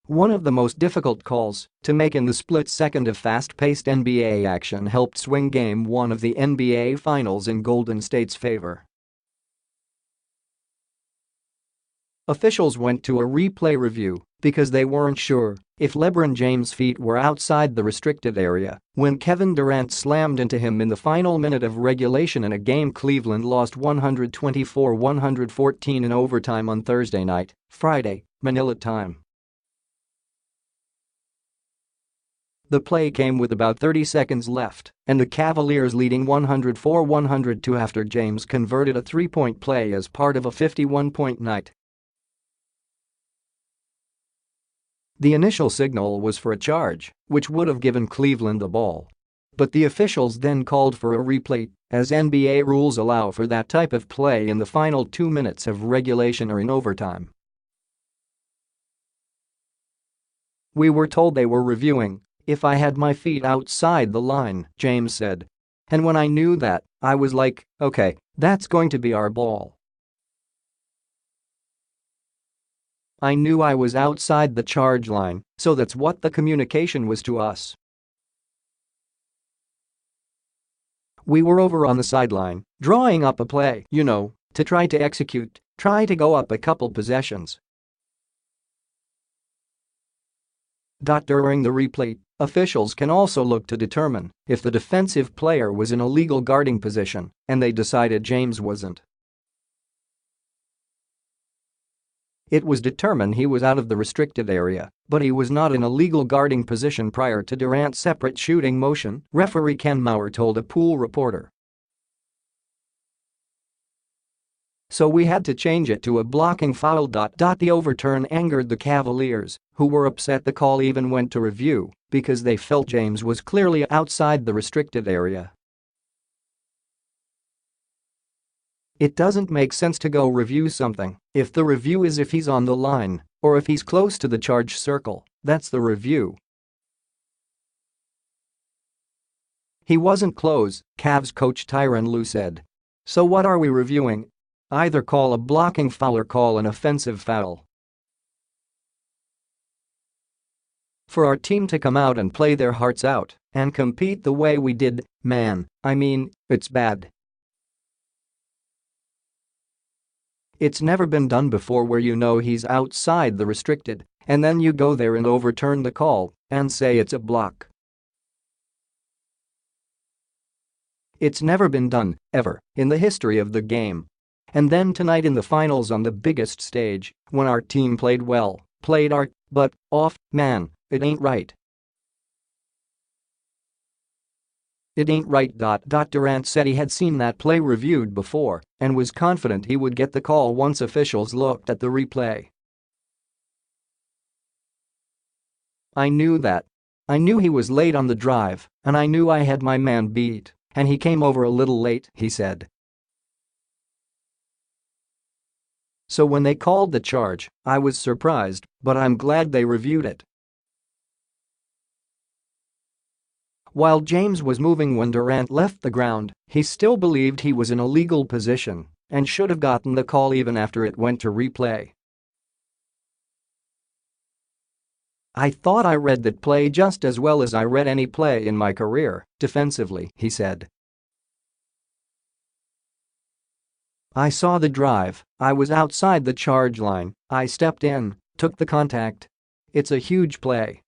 One of the most difficult calls to make in the split second of fast-paced NBA action helped swing Game 1 of the NBA Finals in Golden State's favor. Officials went to a replay review because they weren't sure if LeBron James' feet were outside the restricted area when Kevin Durant slammed into him in the final minute of regulation in a game Cleveland lost 124-114 in overtime on Thursday night, Friday, Manila time. The play came with about 30 seconds left and the Cavaliers leading 104-102 after James converted a three-point play as part of a 51-point night. The initial signal was for a charge, which would have given Cleveland the ball. But the officials then called for a replay, as NBA rules allow for that type of play in the final 2 minutes of regulation or in overtime. "We were told they were reviewing if I had my feet outside the line," James said. "And when I knew that, I was like, okay, that's going to be our ball. I knew I was outside the charge line, so that's what the communication was to us. We were over on the sideline, drawing up a play, to try to execute, try to go up a couple possessions." During the replay, officials can also look to determine if the defensive player was in a legal guarding position, and they decided James wasn't. It was determined he was out of the restricted area, but he was not in a legal guarding position prior to Durant's separate shooting motion, referee Ken Maurer told a Pool reporter. "So we had to change it to a blocking foul. The overturn angered the Cavaliers, who were upset the call even went to review because they felt James was clearly outside the restricted area. It doesn't make sense to go review something if the review is if he's on the line or if he's close to the charge circle, that's the review. He wasn't close," Cavs coach Tyronn Lue said. "So what are we reviewing? Either call a blocking foul or call an offensive foul. For our team to come out and play their hearts out and compete the way we did, man, I mean, it's bad. It's never been done before where he's outside the restricted and then you go there and overturn the call and say it's a block. It's never been done, ever, in the history of the game. And then tonight in the finals on the biggest stage, when our team played well, played our butt off, man, it ain't right. It ain't right. Durant said he had seen that play reviewed before and was confident he would get the call once officials looked at the replay. "I knew that. I knew he was late on the drive, and I knew I had my man beat, and he came over a little late," he said. "So when they called the charge, I was surprised, but I'm glad they reviewed it." While James was moving when Durant left the ground, he still believed he was in a legal position and should have gotten the call even after it went to replay. "I thought I read that play just as well as I read any play in my career, defensively," he said. "I saw the drive, I was outside the charge line, I stepped in, took the contact. It's a huge play.